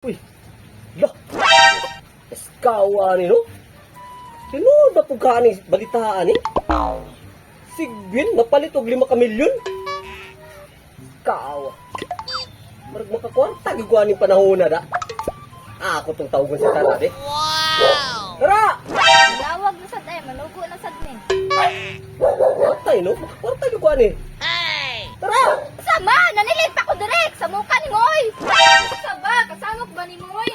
Uy, lah, eskawa ni no? Sino ba po ni balitaan ni? Sigbin, napalit og 5 ka milyon? Kawa. Marag makakwarta, giguan ni panahon na da. Ako tong tawgon sa tara, de. Wow! Tara! Lawag na sad ay, manugo na sad ni. Kwarta, no? Makakwarta giguan ni. Tara! Sama, nanilit pa ko direk sa mukha ni Moy. Saba, kasangok ba ni Moy?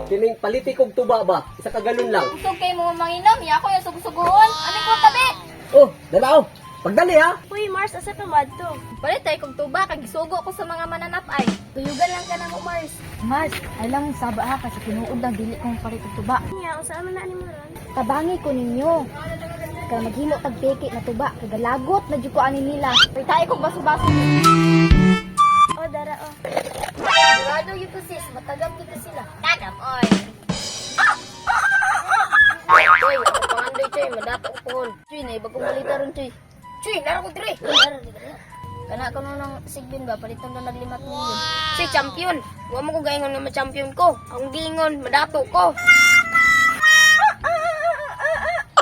Kining paliti kog tuba ba? Isa ka galon lang. Usog kay mo manginom, ya ko yung sugusuguhon. Ano ko tabi? Oh, dalaw. Pagdali ha. Uy, Mars, asa ka madto? Palit tay kog tuba kag gisugo ko sa mga mananap-ay. Tuyugan lang ka na mo, Mars. Mars, ay lang saba ha kasi tinuod lang dili kong palit og tuba. Nya, unsa man na ni Maran? Tabangi ko ninyo. Kaya maghimo tag peke na tuba kay galagot na jud ko ani nila. Pritay kog baso-baso. Oh, dara oh. Sigurado yun ko sis, matagam dito sila. Tagam, oy. Choy, ako pangandoy, Choy, madato ko pohon. Choy, na iba kong balita ron, Choy. Choy, nara ko dire. Dara, dara. Kana ko nung sigbin ba, palitan na nag-5 milyon. Si champion. Huwag mo ko gaingon nga ma-champion ko. Ang gingon, madato ko.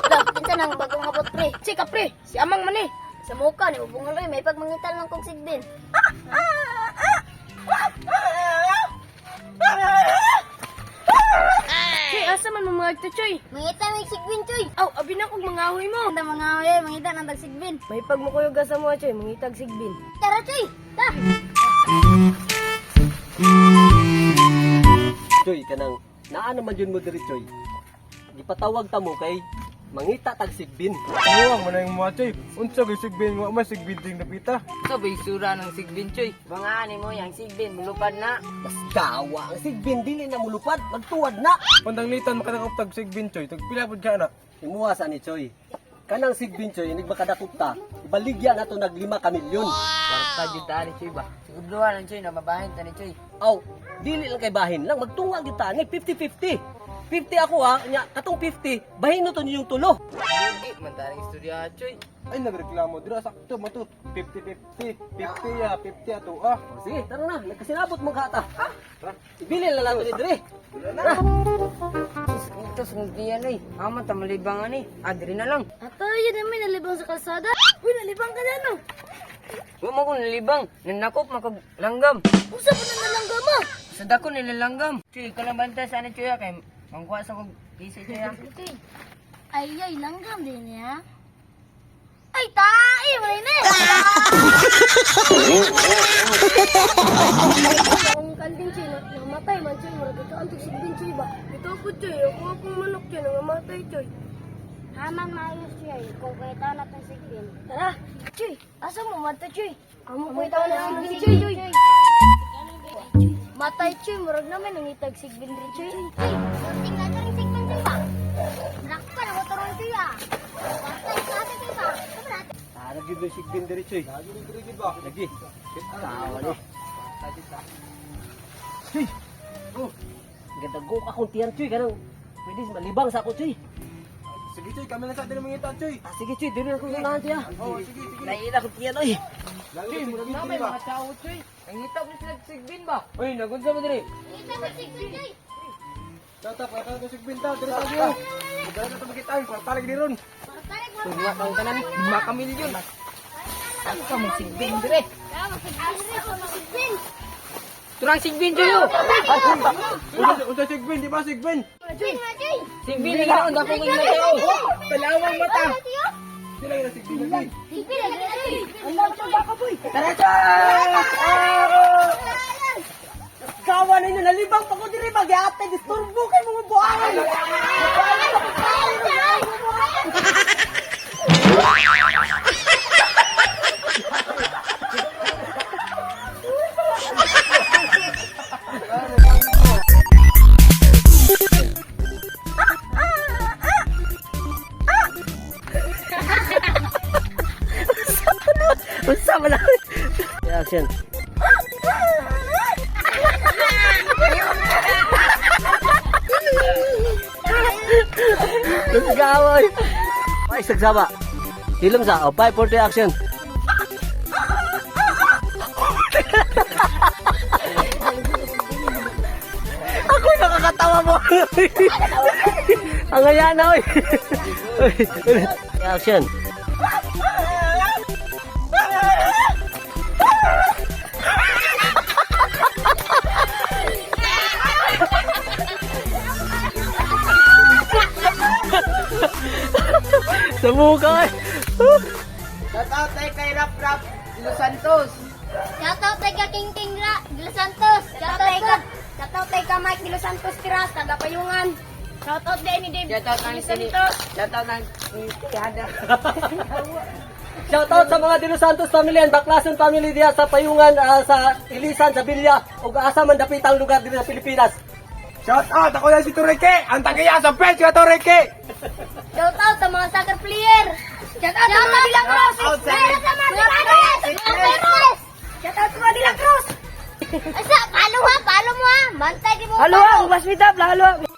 Dah, pinsan ang bagong abot, pre. Si ka, pre. Si Amang man eh. Sa mukha ni ubungal rin, may pagmangital lang kong sigbin. Choy, asa man mo mga ito, Choy? Mangita may sigbin, Choy. Aw, abi na kong mangahoy mo. Anda mga away, mangita ng tagsigbin. May pag mo kuyo gasa mo, Choy, mangitag sigbin. Tara, Choy. Ta. Choy, kanang naa naman yun mo diri, Choy. Gipatawag ta mo kay mangita tag sigbin. Huwag mo na yung mga choy. Unsa kay sigbin mo, mas sigbin ding napita. So, bay sura ng sigbin, Choy. Bangani mo, yung sigbin, mulupad na. Mas gawa ang sigbin dili na mulupad, magtuwad na. Pandanglitan makanang tag sigbin choy. Tagpilapod ka na. Imuha sa ni Choy. Kanang sigbin, Choy, nagmakadakop ta. Ibaligya na to nag 5 ka milyon. Kwarta dyan tani, Choy ba? Sigurduhan ng Choy na mabahin tani, Choy. Aw, dili lang kay bahin lang, magtunga kita ni 50-50. 50 ako ha, nya katong 50, bahin no to niyong tulo. Hindi, mantaring istorya, Choy. Ay, nagreklamo. Dira, sakto mo to. 50-50. 50 ya, 50 ato ah. O, sige, tara na, nagkasinabot mong kata. Ha? Ibili na lang to ni dire. Tara. Ito, sungkiyan eh. Amat, tamalibangan eh. Adri na lang. Ato, yun naman nalibang sa kalsada. Uy, nalibang ka na, no? Huwag mo ko nalibang. Nanakop, makaglanggam. Usa pa na nalangga mo. Sa dako nilalanggam. Choy, ikaw lang banta sana, Choy, kay mangkuha sa kong isa, Choy. Okay. Ay, langgam din niya. Ay, tae! Wala na eh! Ang kalding, Choy, namatay man, Choy. Murag ito ang sigbin, Choy ba? Ito ako, Choy. Ako akong manok, Choy. Nangamatay, Choy. Hamang maayos, Choy. Kung kaya tao natin sigbin. Tara! Choy! Asa mo mata, Choy? Amo ko Amoy ito tao na na sigbin, sigbin, Choy. Choy. Matay, Choy. Murag naman ang itag sigbin rin, Choy. Choy! Munting na rin sigbin, Choy ba? Nakpa na motoron, Choy ah. Matay sa atin, Choy ba? Tara gyud yung sigbin dire, Choy. Lagi ba? Lagi. Tawa ni. Choy. Oh. Ganda go ka kung tiyan, Choy, kanang pwede malibang sa ako, Choy. Sige choy, kami na sa atin mangita choy. Ah, sige, Choy, dire ko yung nahan, Choy. Oh, sige, sige. Naila ko tiyan, oy. Choy, murag Na ito may ba? mga tao, Choy. Ang hitap ni sila sigbin ba? Uy, nagunsa mo diri. Kita mo sigbin, Choy. Tata, kaya ka sigbin ta, diri tayo. Dara na to magitaan, kwartalig di ron. Tuwa kang tanan, 5 ka milyon. Ang ka mong sigbin, dire. Sigbin! Turang sigbin, Choy. oh. Unsa sigbin, di ba sigbin? Choy! Choy! Sigbin, hindi ako dako ng mga tao. Talawang mata. Sila yung sigbin lagi. Sigbin! Choy! Tara, Choy! Kawa ninyo, nalibang pa ko dire, mag-ate, disturbo kay mga buangan. Unsa man na? Action. Gaway. Ay, sagsaba. Film sa, 5 4 action. Ako nakakatawa mo. Ang ayan na, oy. Action. Sa mukha, eh. Shoutout tayo kay Rap Rap Los Santos. Shoutout kay ka King King Ra, De Los Santos. Shoutout kay ka Mike De Los Santos Tiras, taga Payungan. Shoutout din ni Dave Shoutout De ng Los Santos. Shoutout ng Tihada. Shoutout sa mga De Los Santos family and Baklason family diya sa Payungan, sa Ilisan, sa Bilya, ug asa man dapitang lugar dito sa Pilipinas. Shout out! Ako yan si Toreke! Ang tagaya sa page ka, Toreke! Shoutout sa mga soccer player. Shoutout sa mga Dilang Cruz. Shoutout sa Shoutout sa mga Dilang Shoutout sa mga Dilang Cruz. Asa, palo mo ha. Mantay di mo. Halo, ang basmita, halo.